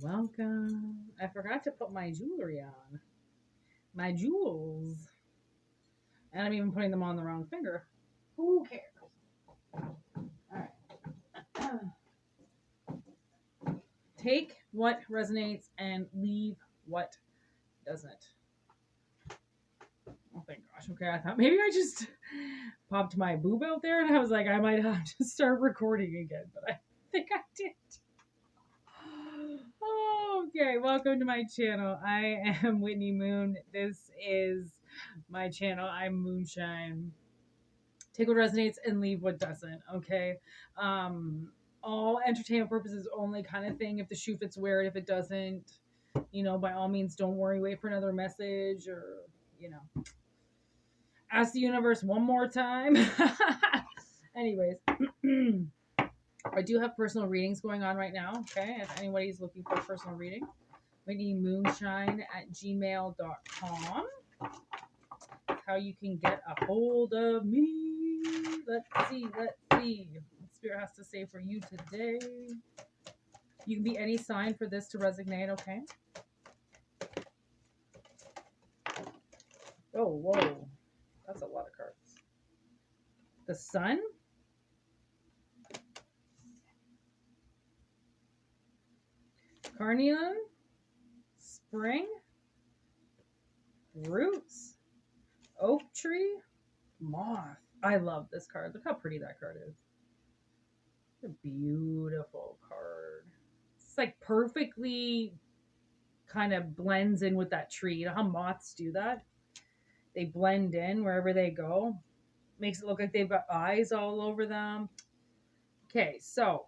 Welcome. I forgot to put my jewelry on. My jewels. And I'm even putting them on the wrong finger. Who cares? Alright. Take what resonates and leave what doesn't. Oh, thank gosh. Okay, I thought maybe I just popped my boob out there and I was like, I might have to start recording again, but I think I did. Okay, welcome to my channel. I am Whitney Moon. This is my channel. I'm Moonshine. Take what resonates and leave what doesn't. Okay. All entertainment purposes only kind of thing. If the shoe fits, wear it. If it doesn't, by all means, don't worry. Wait for another message, or ask the universe one more time. Anyways. I do have personal readings going on right now. Okay. If anybody's looking for a personal reading, WhitneyMoonshine@gmail.com. How you can get a hold of me. Let's see. What Spirit has to say for you today. You can be any sign for this to resonate, okay? Oh, whoa. That's a lot of cards. The Sun. Carnelian. Spring. Roots. Oak tree. Moth. I love this card. Look how pretty that card is. It's a beautiful card. It's like perfectly kind of blends in with that tree. You know how moths do that? They blend in wherever they go. Makes it look like they've got eyes all over them. Okay, so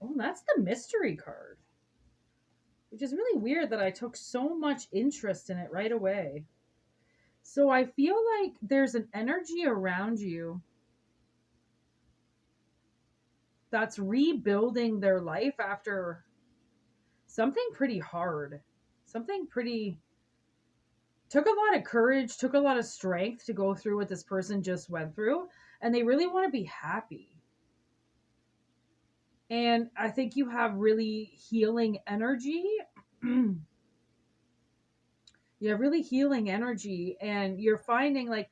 oh, that's the mystery card. Which is really weird that I took so much interest in it right away. So I feel like there's an energy around you that's rebuilding their life after something pretty hard. Something pretty took a lot of courage, took a lot of strength to go through what this person just went through, and they really want to be happy. And I think you have really healing energy. You have really healing energy, and you're finding like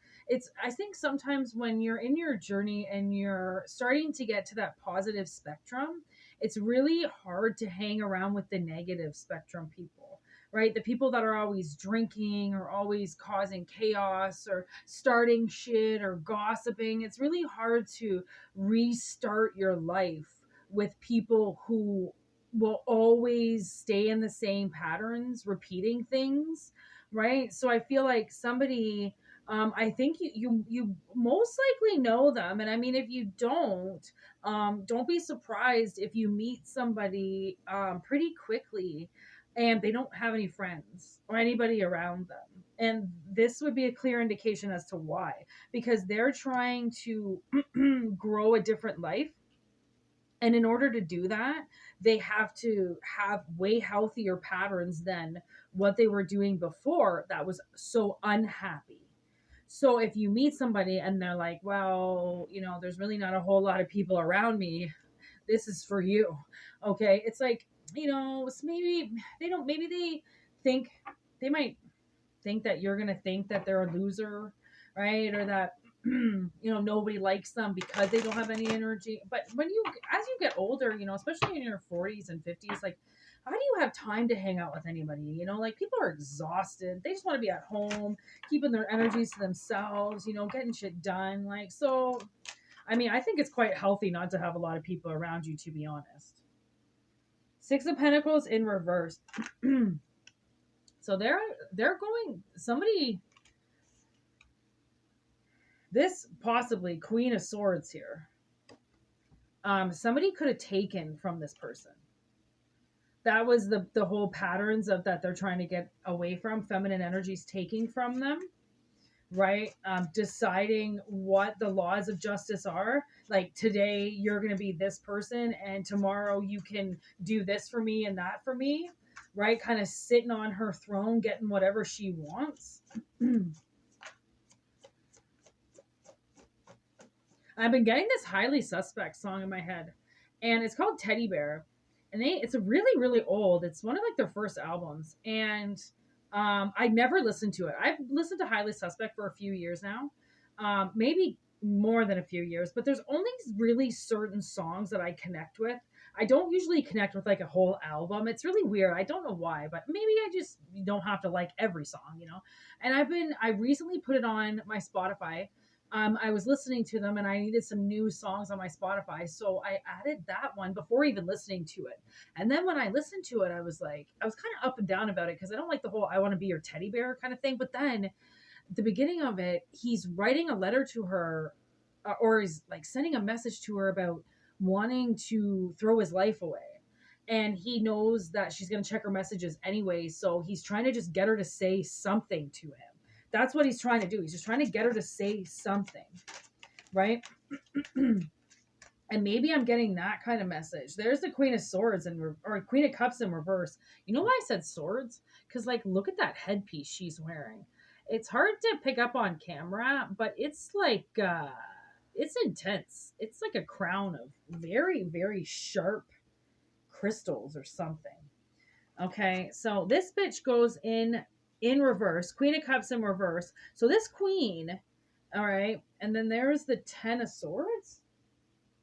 I think sometimes when you're in your journey and you're starting to get to that positive spectrum, it's really hard to hang around with the negative spectrum people, right? The people that are always drinking or always causing chaos or starting shit or gossiping. It's really hard to restart your life with people who will always stay in the same patterns, repeating things, right? So I feel like somebody, I think you most likely know them, and I mean, if you don't be surprised if you meet somebody pretty quickly and they don't have any friends or anybody around them. And this would be a clear indication as to why, because they're trying to grow a different life. And in order to do that, they have to have way healthier patterns than what they were doing before that was so unhappy. So if you meet somebody and they're like, well, there's really not a whole lot of people around me, this is for you. Okay. It's like, maybe they think, they might think that you're going to think that they're a loser, right? Or that nobody likes them because they don't have any energy. But as you get older, especially in your 40s and 50s, like, how do you have time to hang out with anybody? Like, people are exhausted. They just want to be at home, keeping their energies to themselves, getting shit done. Like, so I mean, I think it's quite healthy not to have a lot of people around you, to be honest. Six of Pentacles in reverse. So they're going, somebody, this possibly Queen of Swords here. Somebody could have taken from this person. That was the whole patterns of that they're trying to get away from. Feminine energies taking from them, right? Deciding what the laws of justice are. Like today, you're going to be this person, and tomorrow you can do this for me and that for me, right? Kind of sitting on her throne, getting whatever she wants. I've been getting this highly suspect song in my head, and it's called Teddy Bear, and it's a really old. It's one of like their first albums, and I never listened to it. I've listened to Highly Suspect for a few years now, maybe more than a few years, but there's only really certain songs that I connect with. I don't usually connect with like a whole album. It's really weird. I don't know why, but maybe I just don't have to like every song, you know. And I recently put it on my Spotify. I was listening to them and I needed some new songs on my Spotify. So I added that one before even listening to it. And then when I listened to it, I was like, I was kind of up and down about it because I don't like the whole I want to be your teddy bear kind of thing. But then at the beginning of it, he's writing a letter to her or he's like sending a message to her about wanting to throw his life away. And he knows that she's going to check her messages anyway. So he's trying to just get her to say something to him. That's what he's trying to do. He's just trying to get her to say something, right? And maybe I'm getting that kind of message. There's the Queen of Swords or Queen of Cups in reverse. You know why I said swords? Because like, look at that headpiece she's wearing. It's hard to pick up on camera, but it's like it's intense. It's like a crown of very sharp crystals or something. Okay, so this bitch goes in reverse. Queen of Cups in reverse. So this queen, all right, and then there's the Ten of Swords.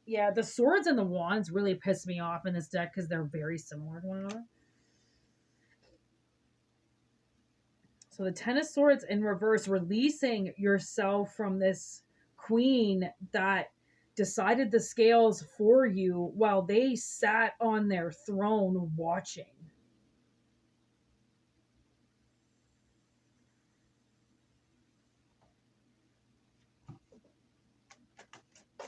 Yeah, the swords and the wands really piss me off in this deck because they're very similar to one another. So the Ten of Swords in reverse, releasing yourself from this queen that decided the scales for you while they sat on their throne watching.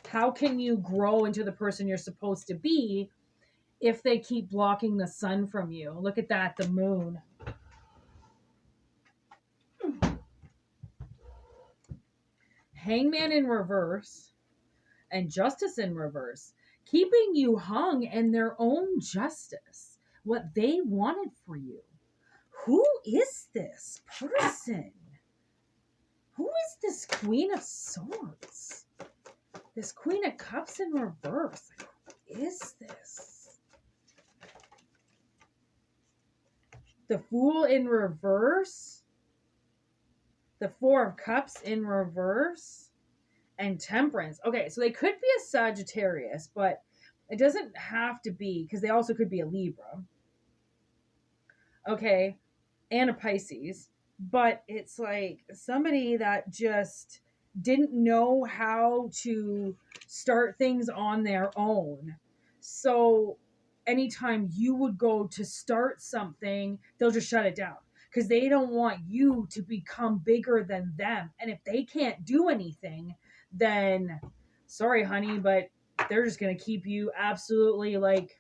How can you grow into the person you're supposed to be if they keep blocking the sun from you? Look at that, the moon. Hangman in reverse and justice in reverse, keeping you hung in their own justice, what they wanted for you. Who is this person? Who is this Queen of Swords? This Queen of Cups in reverse. Who is this? The Fool in reverse. The Four of Cups in reverse. And Temperance. Okay, so they could be a Sagittarius, but it doesn't have to be because they also could be a Libra. Okay, and a Pisces. But it's like somebody that just didn't know how to start things on their own. So anytime you would go to start something, they'll just shut it down because they don't want you to become bigger than them. And if they can't do anything, then sorry, honey, but they're just going to keep you absolutely like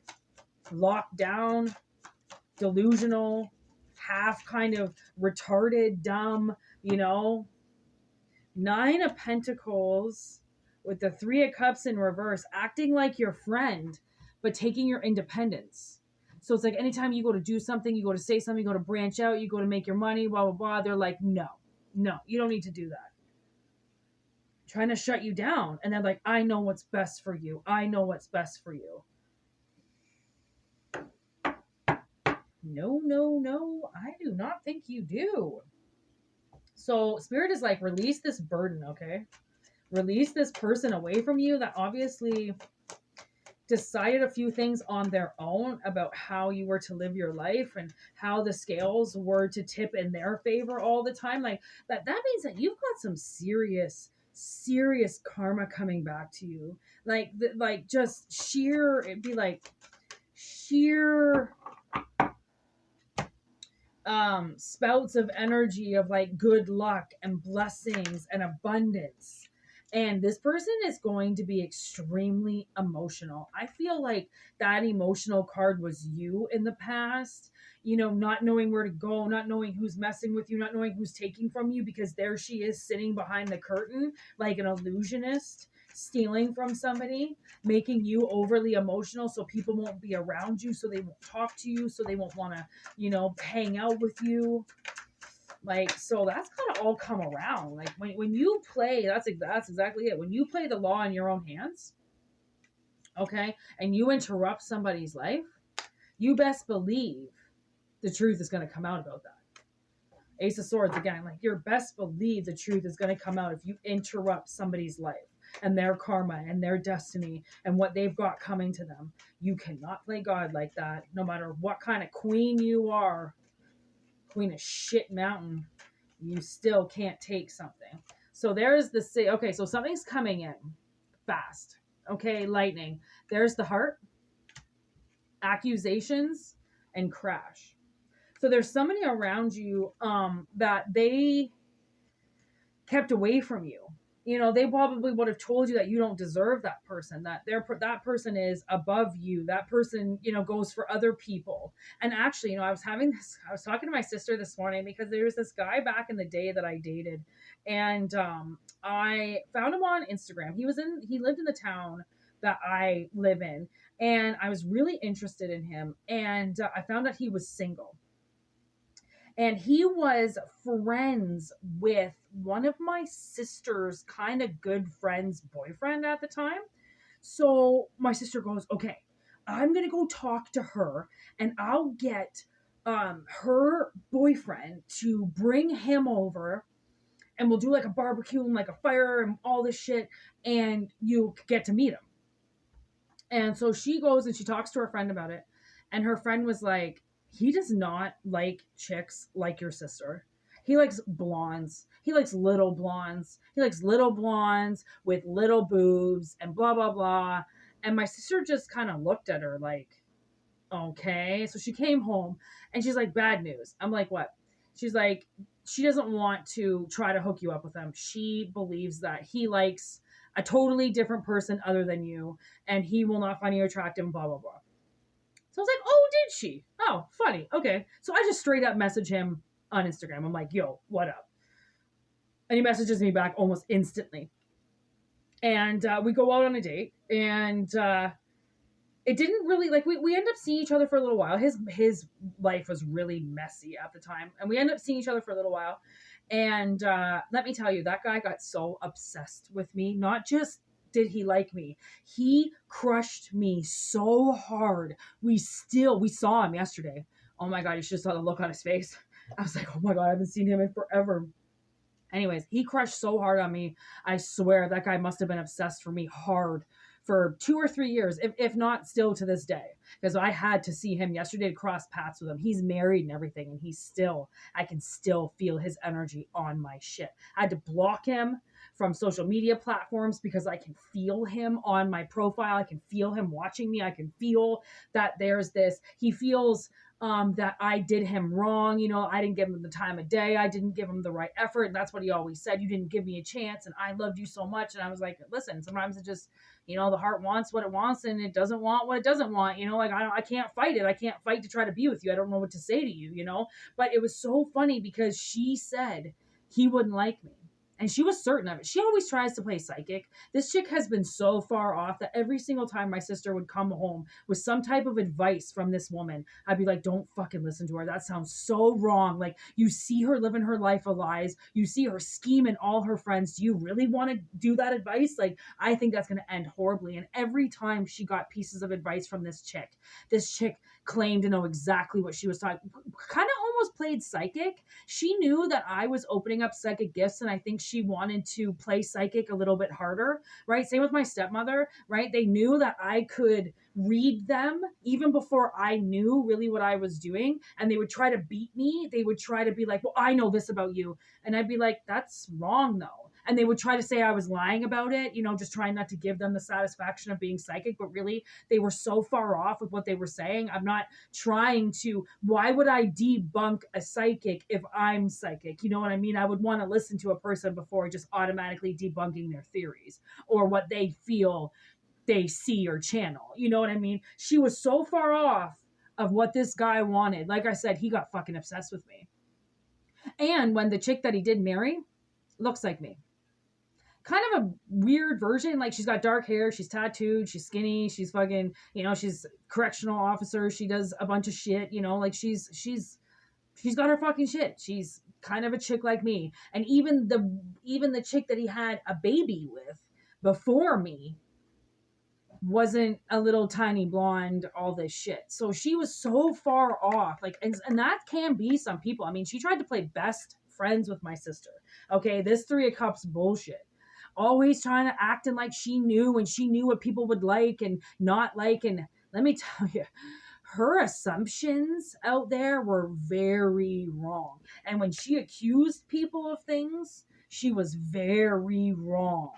locked down, delusional, half kind of retarded, dumb, you know. Nine of Pentacles with the Three of Cups in reverse, acting like your friend, but taking your independence. So it's like anytime you go to do something, you go to say something, you go to branch out, you go to make your money, blah, blah, blah. They're like, no, you don't need to do that. Trying to shut you down. And they're like, I know what's best for you. I know what's best for you. No, I do not think you do. So Spirit is like, release this burden, okay? Release this person away from you that obviously decided a few things on their own about how you were to live your life and how the scales were to tip in their favor all the time. Like that means that you've got some serious karma coming back to you. Like just sheer, it'd be like sheer spouts of energy of like good luck and blessings and abundance And this person is going to be extremely emotional. I feel like that emotional card was you in the past, not knowing where to go, not knowing who's messing with you, not knowing who's taking from you, because there she is sitting behind the curtain like an illusionist, stealing from somebody, making you overly emotional so people won't be around you, so they won't talk to you, so they won't want to, hang out with you. Like, so that's gotta all come around. Like when you play, that's exactly it. When you play the law in your own hands, okay, and you interrupt somebody's life, you best believe the truth is gonna come out about that. Ace of Swords again, like your best believe the truth is gonna come out if you interrupt somebody's life and their karma and their destiny and what they've got coming to them. You cannot play God like that, no matter what kind of queen you are. Queen of shit mountain, you still can't take something. So there's the okay, so something's coming in fast. Okay, lightning. There's the heart, accusations, and crash. So there's somebody around you that they kept away from you. They probably would have told you that you don't deserve that person, that that person is above you, that person, goes for other people. And actually, I was talking to my sister this morning, because there was this guy back in the day that I dated, and I found him on Instagram. He lived in the town that I live in, and I was really interested in him, and I found out he was single, and he was friends with one of my sister's kind of good friend's boyfriend at the time. So my sister goes, okay, I'm going to go talk to her, and I'll get her boyfriend to bring him over, and we'll do like a barbecue and like a fire and all this shit, and you get to meet him. And so she goes and she talks to her friend about it. And her friend was like, he does not like chicks like your sister. He likes blondes. He likes little blondes. He likes little blondes with little boobs and blah, blah, blah. And my sister just kind of looked at her like, okay. So she came home and she's like, bad news. I'm like, what? She's like, she doesn't want to try to hook you up with him. She believes that he likes a totally different person other than you, and he will not find you attractive, blah, blah, blah. So I was like, oh, did she? Oh, funny. Okay. So I just straight up message him on Instagram. I'm like, yo, what up? And he messages me back almost instantly. And we go out on a date, and it didn't really, like, we ended up seeing each other for a little while. His life was really messy at the time, and we ended up seeing each other for a little while. And let me tell you, that guy got so obsessed with me. Not just did he like me, he crushed me so hard. We saw him yesterday. Oh my God, you should have saw the look on his face. I was like, oh my God, I haven't seen him in forever. Anyways, he crushed so hard on me. I swear that guy must have been obsessed for me hard for 2 or 3 years, if not still to this day, because I had to see him yesterday to cross paths with him. He's married and everything, and I can still feel his energy on my shit. I had to block him from social media platforms because I can feel him on my profile. I can feel him watching me. I can feel that he feels that I did him wrong. I didn't give him the time of day. I didn't give him the right effort. And that's what he always said. You didn't give me a chance, and I loved you so much. And I was like, listen, sometimes it just, the heart wants what it wants, and it doesn't want what it doesn't want. Like, I can't fight it. I can't fight to try to be with you. I don't know what to say to you, but it was so funny because she said he wouldn't like me. And she was certain of it. She always tries to play psychic. This chick has been so far off that every single time my sister would come home with some type of advice from this woman, I'd be like, don't fucking listen to her. That sounds so wrong. Like, you see her living her life of lies. You see her scheming all her friends. Do you really want to do that advice? Like, I think that's going to end horribly. And every time she got pieces of advice from this chick claimed to know exactly what she was talking, kind of almost played psychic. She knew that I was opening up psychic gifts, and I think she wanted to play psychic a little bit harder, right? Same with my stepmother, right? They knew that I could read them even before I knew really what I was doing, and they would try to beat me. They would try to be like, well, I know this about you. And I'd be like, that's wrong though. And they would try to say I was lying about it, just trying not to give them the satisfaction of being psychic, but really they were so far off with what they were saying. I'm not trying to, why would I debunk a psychic if I'm psychic? You know what I mean? I would want to listen to a person before just automatically debunking their theories or what they feel they see or channel. You know what I mean? She was so far off of what this guy wanted. Like I said, he got fucking obsessed with me. And when the chick that he did marry looks like me. Kind of a weird version. Like she's got dark hair, she's tattooed, she's skinny, she's fucking, she's correctional officer, she does a bunch of shit, like she's got her fucking shit. She's kind of a chick like me. And even the chick that he had a baby with before me wasn't a little tiny blonde, all this shit. So she was so far off. Like, and that can be some people. I mean, she tried to play best friends with my sister. Okay, this Three of Cups bullshit. Always trying to acting like she knew and she knew what people would like and not like. And let me tell you, her assumptions out there were very wrong. And when she accused people of things, she was very wrong.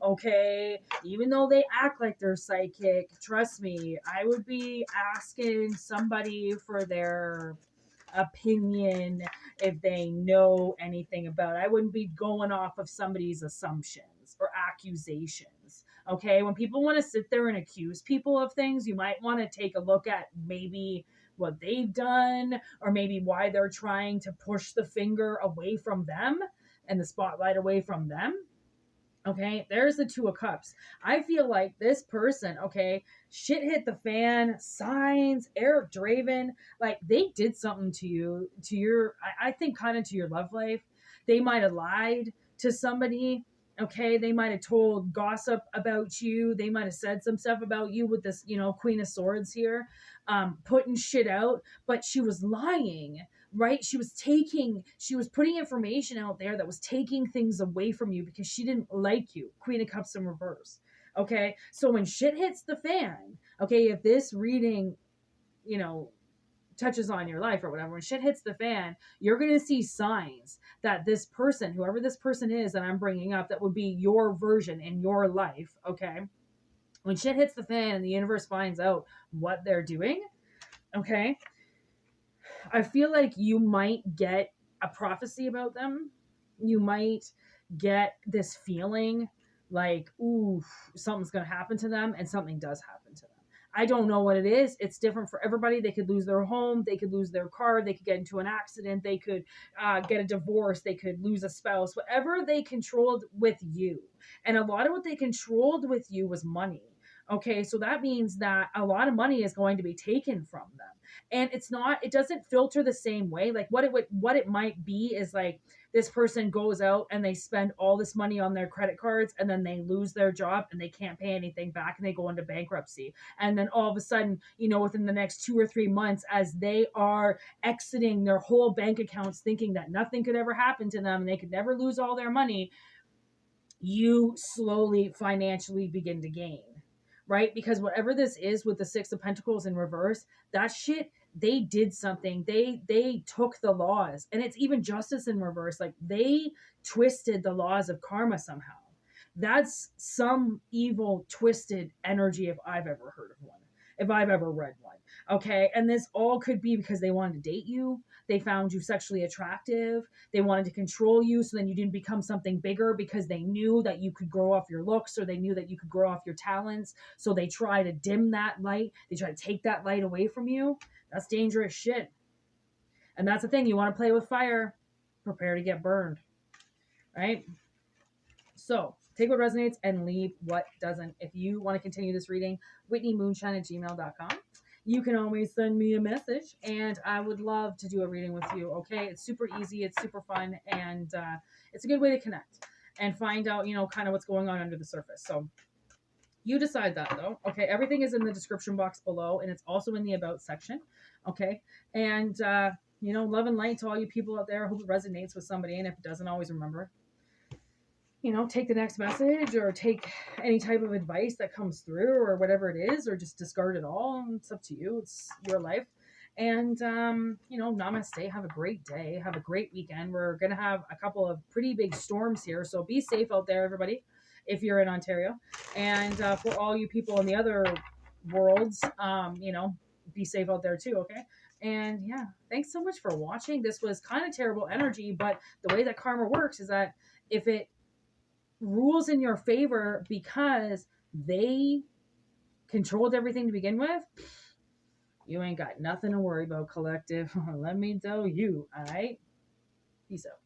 Okay, even though they act like they're psychic, trust me, I would be asking somebody for their opinion if they know anything about it. I wouldn't be going off of somebody's assumptions or accusations. Okay, when people want to sit there and accuse people of things, you might want to take a look at maybe what they've done or maybe why they're trying to push the finger away from them and the spotlight away from them. Okay, there's the Two of Cups. I feel like this person, okay, shit hit the fan, signs, Eric Draven, like they did something to you, to your, I think kind of to your love life. They might have lied to somebody. Okay, they might have told gossip about you. They might have said some stuff about you with this, Queen of Swords here, putting shit out, but she was lying, right? She was putting information out there that was taking things away from you because she didn't like you. Queen of Cups in reverse. Okay. So when shit hits the fan, okay, if this reading, touches on your life or whatever, when shit hits the fan, you're going to see signs that this person, whoever this person is that I'm bringing up, that would be your version in your life. Okay. When shit hits the fan and the universe finds out what they're doing, okay, I feel like you might get a prophecy about them. You might get this feeling like, ooh, something's going to happen to them, and something does happen to them. I don't know what it is. It's different for everybody. They could lose their home. They could lose their car. They could get into an accident. They could get a divorce. They could lose a spouse. Whatever they controlled with you. And a lot of what they controlled with you was money. Okay, so that means that a lot of money is going to be taken from them. And it doesn't filter the same way. Like what it might be is like this person goes out and they spend all this money on their credit cards and then they lose their job and they can't pay anything back and they go into bankruptcy. And then all of a sudden, within the next 2 or 3 months, as they are exiting their whole bank accounts thinking that nothing could ever happen to them and they could never lose all their money, you slowly financially begin to gain. Right? Because whatever this is with the Six of Pentacles in reverse, that shit, they did something. They took the laws. And it's even justice in reverse. Like they twisted the laws of karma somehow. That's some evil, twisted energy if I've ever heard of one. If I've ever read one. Okay. And this all could be because they wanted to date you. They found you sexually attractive. They wanted to control you so then you didn't become something bigger because they knew that you could grow off your looks or they knew that you could grow off your talents. So they try to dim that light. They try to take that light away from you. That's dangerous shit. And that's the thing. You want to play with fire, prepare to get burned. Right? So take what resonates and leave what doesn't. If you want to continue this reading, WhitneyMoonshine@gmail.com. You can always send me a message and I would love to do a reading with you. Okay. It's super easy. It's super fun. And it's a good way to connect and find out, kind of what's going on under the surface. So you decide that though. Okay. Everything is in the description box below and it's also in the about section. Okay. And, love and light to all you people out there. I hope it resonates with somebody. And if it doesn't, always remember, take the next message or take any type of advice that comes through or whatever it is, or just discard it all. It's up to you. It's your life. And, namaste. Have a great day. Have a great weekend. We're going to have a couple of pretty big storms here. So be safe out there, everybody, if you're in Ontario. And for all you people in the other worlds, be safe out there too, okay? And yeah, thanks so much for watching. This was kind of terrible energy, but the way that karma works is that if it rules in your favor because they controlled everything to begin with, you ain't got nothing to worry about, collective. Let me tell you. All right. Peace out.